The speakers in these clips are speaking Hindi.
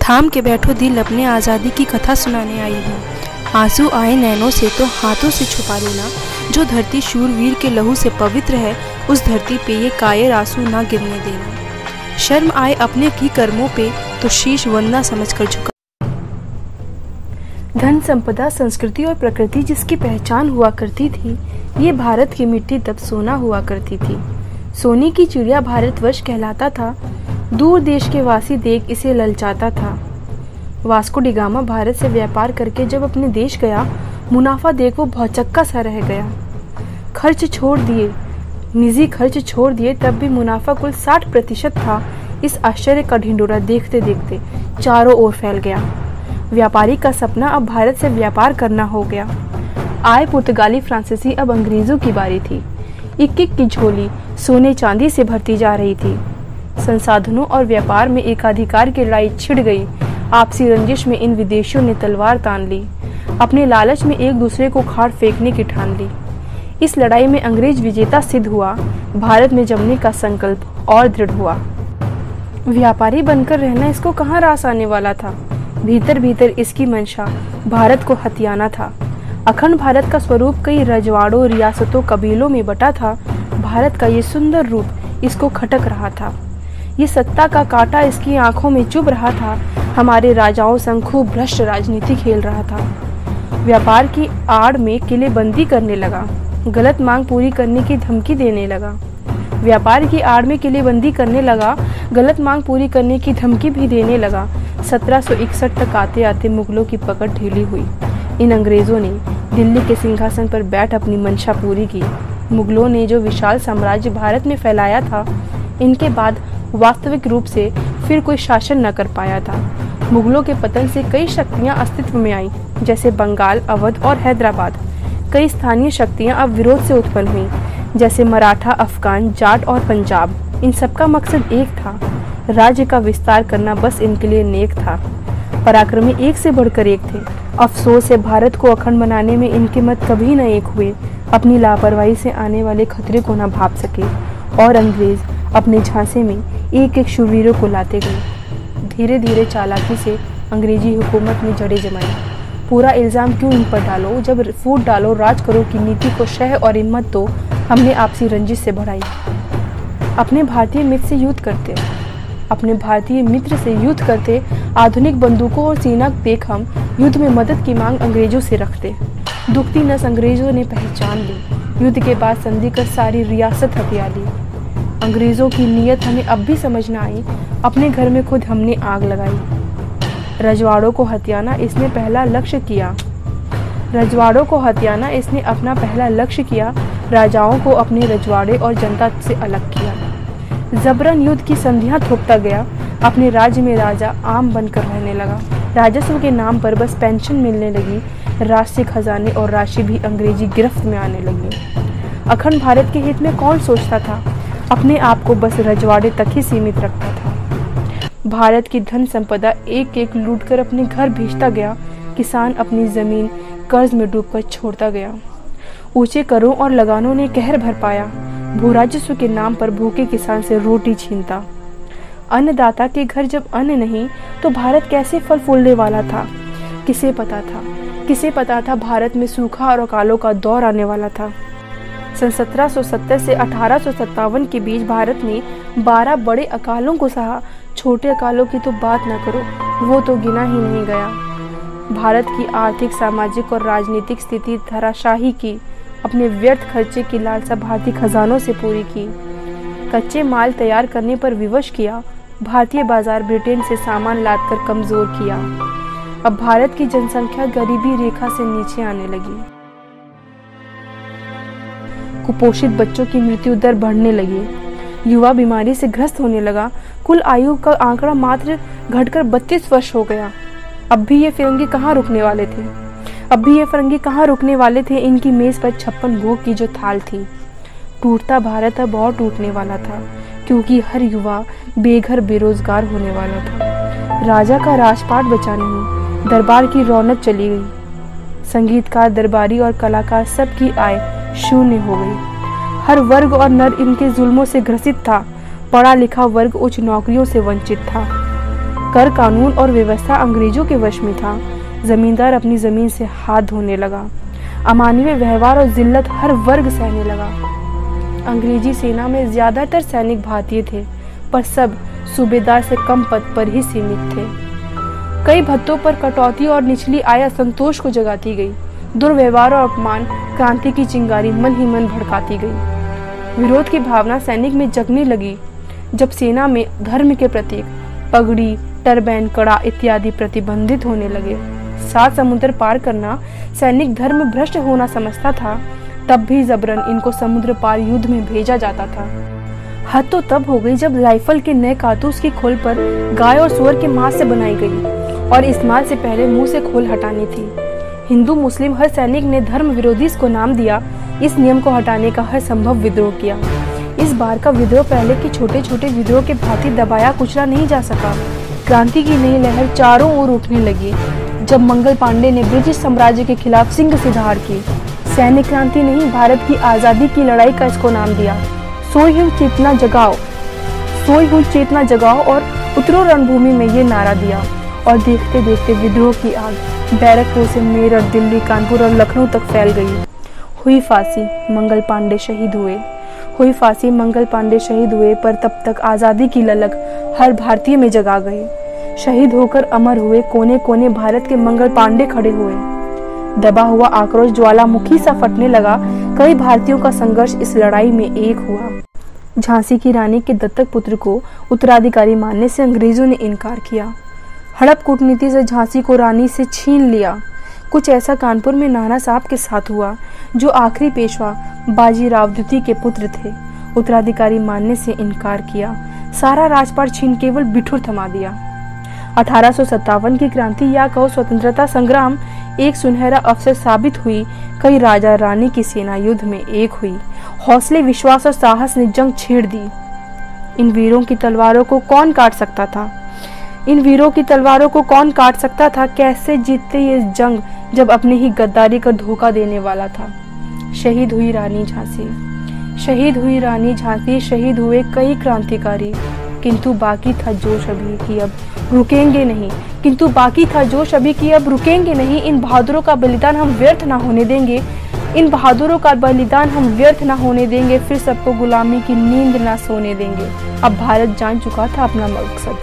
थाम के बैठो दिल, अपने आज़ादी की कथा सुनाने आई हूँ। आंसू आए नैनों से तो हाथों से छुपा लेना। जो धरती शूरवीर के लहू से पवित्र है, उस धरती पे ये कायर आंसू ना गिरने देना। शर्म आए अपने की कर्मों पे तो शीश वंदना समझ कर झुका। धन संपदा, संस्कृति और प्रकृति जिसकी पहचान हुआ करती थी, ये भारत की मिट्टी तब सोना हुआ करती थी। सोने की चिड़िया भारतवर्ष कहलाता था। दूर देश के वासी देख इसे ललचाता था। वास्को डी गामा भारत से व्यापार करके जब अपने देश गया, मुनाफा देख वो भौचक्का सा रह गया। खर्च छोड़ दिए, निजी खर्च छोड़ दिए, तब भी मुनाफा कुल 60% था। इस आश्चर्य का ढिंडोरा देखते देखते चारों ओर फैल गया। व्यापारी का सपना अब भारत से व्यापार करना हो गया। आए पुर्तगाली, फ्रांसीसी, अब अंग्रेजों की बारी थी। एक-एक की झोली सोने चांदी से भरती जा रही थी। संसाधनों और व्यापार में एकाधिकार की लड़ाई छिड़ गई। आपसी रंजिश में इन विदेशियों ने तलवार तान ली। अपने लालच में एक दूसरे को खाड़ फेंकने की ठान ली। इस लड़ाई में अंग्रेज विजेता सिद्ध हुआ। भारत में जमने का संकल्प और दृढ़ हुआ। व्यापारी बनकर रहना इसको कहाँ रास आने वाला था। भीतर भीतर इसकी मंशा भारत को हथियाना था। अखंड भारत का स्वरूप कई रजवाड़ों, रियासतों, कबीलों में बटा था। भारत का ये सुंदर रूप इसको खटक रहा था। ये सत्ता का कांटा इसकी आंखों में चुभ रहा था। हमारे राजाओं संग खूब भ्रष्ट राजनीति खेल रहा था। व्यापार की आड़ में किलेबंदी करने लगा। गलत मांग पूरी करने की धमकी देने लगा। व्यापार की आड़ में किलेबंदी करने लगा, गलत मांग पूरी करने की धमकी भी देने लगा। 1761 तक आते आते मुगलों की पकड़ ढीली हुई। इन अंग्रेजों ने दिल्ली के सिंहासन पर बैठ अपनी मंशा पूरी की। मुगलों ने जो विशाल साम्राज्य भारत में फैलाया था, इनके बाद वास्तविक रूप से फिर कोई शासन न कर पाया था। मुगलों के पतन से कई शक्तियां अस्तित्व में आईं, जैसे बंगाल, अवध और हैदराबाद। कई स्थानीय शक्तियां अब विरोध से उत्पन्न हुईं, जैसे मराठा, अफगान, जाट और पंजाब। इन सबका मकसद एक था, राज्य का विस्तार करना बस इनके लिए नेक था। पराक्रमी एक से बढ़कर एक थे। अफसोस है भारत को अखंड बनाने में इनके मत कभी न एक हुए। अपनी लापरवाही से आने वाले खतरे को न भाप सके और अंग्रेज अपने झांसे में एक एक शूरवीरों को लाते गए। धीरे धीरे चालाकी से अंग्रेजी हुकूमत ने जड़ें जमाई। पूरा इल्ज़ाम क्यों इन पर डालो, जब फूट डालो, राज करो की नीति को शह और हिम्मत तो हमने आपसी रंजिश से बढ़ाई। अपने भारतीय मित्र से युद्ध करते, आधुनिक बंदूकों और सीना देख हम युद्ध में मदद की मांग अंग्रेजों से रखते। दुखती नस अंग्रेजों ने पहचान ली। युद्ध के बाद संधि कर सारी रियासत हथिया ली। अंग्रेजों की नीयत हमें अब भी समझ न आई। अपने घर में खुद हमने आग लगाई। रजवाड़ों को हथियाना इसने अपना पहला लक्ष्य किया। राजाओं को अपने रजवाड़े और जनता से अलग किया। जबरन युद्ध की संधियां थोपता गया। अपने राज्य में राजा आम बनकर रहने लगा। राजस्व के नाम पर बस पेंशन मिलने लगी। राष्ट्रीय खजाने और राशि भी अंग्रेजी गिरफ्त में आने लगी। अखंड भारत के हित में कौन सोचता था। अपने आप को बस रजवाड़े तक ही सीमित रखता था। भारत की धन संपदा एक एक लूटकर अपने घर भेजता गया। किसान अपनी जमीन कर्ज में डूबकर छोड़ता गया। ऊंचे करों और लगानों ने कहर भर पाया। भूराजस्व के नाम पर भूखे किसान से रोटी छीनता। अन्नदाता के घर जब अन्न नहीं तो भारत कैसे फल फूलने वाला था। किसे पता था भारत में सूखा और अकालों का दौर आने वाला था। सन 1770 से 1857 के बीच भारत ने 12 बड़े अकालों को सहा। छोटे अकालों की तो बात न करो, वो तो गिना ही नहीं गया। भारत की आर्थिक, सामाजिक और राजनीतिक स्थिति धराशाही की। अपने व्यर्थ खर्चे की लालसा भारतीय खजानों से पूरी की। कच्चे माल तैयार करने पर विवश किया। भारतीय बाजार ब्रिटेन से सामान लादकर कमजोर किया। अब भारत की जनसंख्या गरीबी रेखा से नीचे आने लगी। कुपोषित बच्चों की मृत्यु दर बढ़ने लगी। युवा बीमारी से ग्रस्त होने लगा। कुल आयु का आंकड़ा मात्र घटकर 32 वर्ष हो गया। अब भी ये फिरंगी कहाँ रुकने वाले थे। इनकी मेज पर 56 भोग की जो थाल थी। टूटता भारत अब और टूटने वाला था, क्योंकि हर युवा बेघर बेरोजगार होने वाला था। राजा का राजपाट बचा नहीं। दरबार की रौनक चली गई। संगीतकार, दरबारी और कलाकार सबकी आय शून्य हो गई। हर वर्ग और नर इनके जुल्मों से ग्रसित था। पढ़ा लिखा वर्ग उच्च नौकरियों से वंचित था। कर कानून और व्यवस्था अंग्रेजों के वश में था। जमींदार अपनी जमीन से हाथ धोने लगा। अमानवीय व्यवहार और जिल्लत हर वर्ग सहने लगा। अंग्रेजी सेना में ज्यादातर सैनिक भारतीय थे, पर सब सूबेदार से कम पद पर ही सीमित थे। कई भत्तों पर कटौती और निचली आय असंतोष को जगाती गई। दुर्व्यवहार और अपमान क्रांति की चिंगारी मन ही मन भड़काती गई। विरोध की भावना सैनिक में जगने लगी जब सेना में धर्म के प्रतीक पगड़ी, टरबैन, कड़ा इत्यादि प्रतिबंधित होने लगे। 7 समुद्र पार करना सैनिक धर्म भ्रष्ट होना समझता था, तब भी जबरन इनको समुद्र पार युद्ध में भेजा जाता था। हद तो तब हो गई जब राइफल के नए कारतूस की खोल पर गाय और सुअर के मांस से बनाई गई और इस्तेमाल से पहले मुंह से खोल हटानी थी। हिंदू मुस्लिम हर सैनिक ने धर्म विरोधी को नाम दिया। इस नियम को हटाने का हर संभव विद्रोह किया। इस बार का विद्रोह पहले के छोटे छोटे विद्रोह के भांति दबाया कुचला नहीं जा सका। क्रांति की नई लहर चारों ओर उठने लगी जब मंगल पांडे ने ब्रिटिश साम्राज्य के खिलाफ सिंह से धार की। सैनिक क्रांति नहीं, भारत की आजादी की लड़ाई का इसको नाम दिया। सोई हूँ चेतना जगाओ, सोई हूँ चेतना जगाओ और उतरो रणभूमि में ये नारा दिया। और देखते देखते विद्रोह की आग बैरकपुर से मेरठ, दिल्ली, कानपुर और लखनऊ तक फैल गई। हुई फांसी, मंगल पांडे शहीद हुए। हुई फांसी, मंगल पांडे शहीद हुए, पर तब तक आज़ादी की ललक हर भारतीय में जगा गए। शहीद होकर अमर हुए कोने कोने भारत के मंगल पांडे खड़े हुए। दबा हुआ आक्रोश ज्वालामुखी सा फटने लगा। कई भारतीयों का संघर्ष इस लड़ाई में एक हुआ। झांसी की रानी के दत्तक पुत्र को उत्तराधिकारी मानने से अंग्रेजों ने इनकार किया। हड़प कूटनीति से झांसी को रानी से छीन लिया। कुछ ऐसा कानपुर में नाना साहब के साथ हुआ, जो आखिरी पेशवा बाजीराव द्वितीय के पुत्र थे। उत्तराधिकारी मानने से इनकार किया। सारा राजपाट छीन केवल बिठूर थमा दिया। 1857 की क्रांति या कहो स्वतंत्रता संग्राम एक सुनहरा अवसर साबित हुई। कई राजा रानी की सेना युद्ध में एक हुई। हौसले, विश्वास और साहस ने जंग छेड़ दी। इन वीरों की तलवारों को कौन काट सकता था? इन वीरों की तलवारों को कौन काट सकता था? कैसे जीतते ये जंग जब अपने ही गद्दारी का धोखा देने वाला था? शहीद हुई रानी झांसी, शहीद हुई रानी झांसी, शहीद हुए कई क्रांतिकारी, किंतु बाकी था जोश अभी कि अब रुकेंगे नहीं, किंतु बाकी था जोश अभी कि अब रुकेंगे नहीं। इन बहादुरों का बलिदान हम व्यर्थ ना होने देंगे, इन बहादुरों का बलिदान हम व्यर्थ ना होने देंगे। फिर सबको गुलामी की नींद ना सोने देंगे। अब भारत जान चुका था अपना मकसद,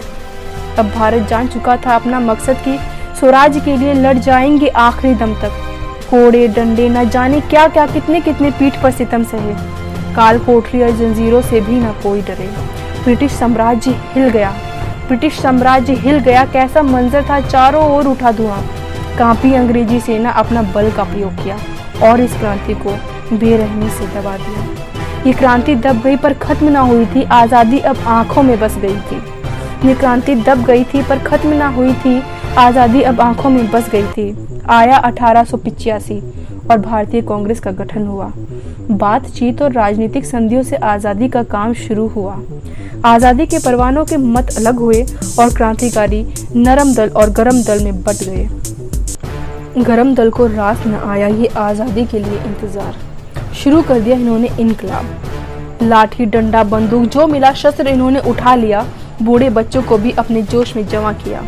अब भारत जान चुका था अपना मकसद कि स्वराज के लिए लड़ जाएंगे आखिरी दम तक। कोड़े डंडे न जाने क्या क्या, कितने कितने पीठ पर सितम सहे। काल कोठरी और जंजीरों से भी न कोई डरे। ब्रिटिश साम्राज्य हिल गया, ब्रिटिश साम्राज्य हिल गया। कैसा मंजर था, चारों ओर उठा धुआं। कांपी अंग्रेजी सेना अपना बल का प्रयोग किया और इस क्रांति को बेरहमी से दबा दिया। ये क्रांति दब गई पर खत्म ना हुई थी। आज़ादी अब आंखों में बस गई थी। ये क्रांति दब गई थी पर खत्म ना हुई थी। आज़ादी अब आंखों में बस गई थी। आया 1885 और भारतीय कांग्रेस का गठन हुआ। बातचीत और राजनीतिक संधियों से आज़ादी का काम शुरू हुआ। आज़ादी के परवानों के मत अलग हुए और क्रांतिकारी नरम दल और गरम दल में बट गए। गरम दल को रास न आया ये आज़ादी के लिए इंतजार। शुरू कर दिया इन्होंने इनकलाब। लाठी, डंडा, बंदूक जो मिला शस्त्र इन्होंने उठा लिया। बूढ़े बच्चों को भी अपने जोश में जमा किया।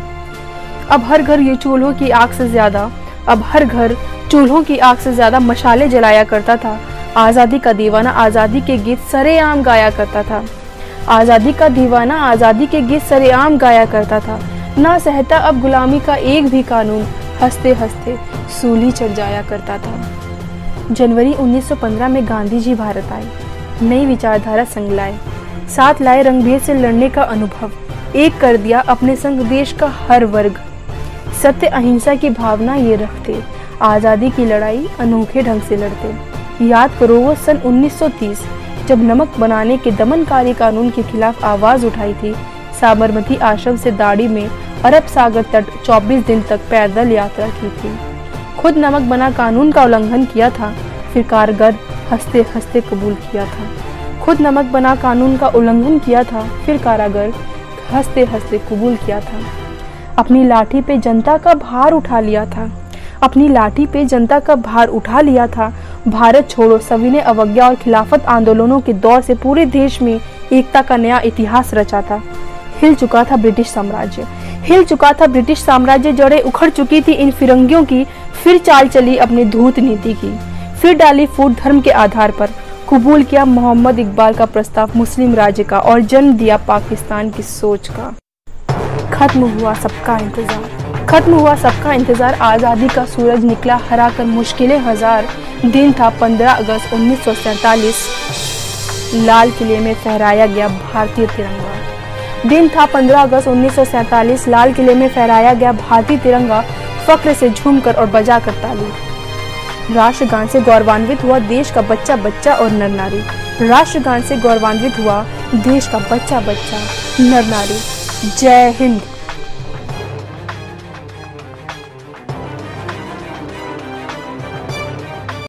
अब हर घर ये चूल्हों की आग से ज्यादा, अब हर घर चूल्हों की आग से ज्यादा मशाले जलाया करता था। आज़ादी का दीवाना आज़ादी के गीत सरेआम गाया करता था। आज़ादी का दीवाना आज़ादी के गीत सरेआम गाया करता था। ना सहता अब गुलामी का एक भी कानून, हंसते हंसते सूली चढ़ जाया करता था। जनवरी 1915 में गांधी जी भारत आए। नई विचारधारा संग लाए, साथ लाए रंगभेद से लड़ने का अनुभव। एक कर दिया अपने संग देश का हर वर्ग। सत्य अहिंसा की भावना ये रखते। आज़ादी की लड़ाई अनोखे ढंग से लड़ते। याद करो वो सन 1930 जब नमक बनाने के दमनकारी कानून के खिलाफ आवाज उठाई थी। साबरमती आश्रम से दाड़ी में अरब सागर तट 24 दिन तक पैदल यात्रा की थी। खुद नमक बना कानून का उल्लंघन किया था, फिर कारगर हंसते हंसते कबूल किया था। खुद नमक बना कानून का उल्लंघन किया था, फिर कारागर हंसते हंसते कबूल किया था। अपनी लाठी पे जनता का भार उठा लिया था, अपनी लाठी पे जनता का भार उठा लिया था। भारत छोड़ो, सविनय अवज्ञा और खिलाफत आंदोलनों के दौर से पूरे देश में एकता का नया इतिहास रचा था। हिल चुका था ब्रिटिश साम्राज्य, हिल चुका था ब्रिटिश साम्राज्य, जड़ें उखड़ चुकी थी इन फिरंगियों की। फिर चाल चली अपनी धूर्त नीति की, फिर डाली फूट धर्म के आधार पर। कबूल किया मोहम्मद इकबाल का प्रस्ताव मुस्लिम राज्य का और जन्म दिया पाकिस्तान की सोच का। खत्म हुआ सबका इंतजार, खत्म हुआ सबका इंतजार। आज़ादी का सूरज निकला हरा कर मुश्किलें हजार। दिन था 15 अगस्त 1947, लाल किले में फहराया गया भारतीय तिरंगा। दिन था 15 अगस्त 1947, लाल किले में फहराया गया भारतीय तिरंगा। फक्र से झूमकर और बजाकर ताली। राष्ट्रगान से गौरवान्वित हुआ देश का बच्चा बच्चा और नर नारी। राष्ट्रगान से गौरवान्वित हुआ देश का बच्चा बच्चा नर नारी। जय हिंद।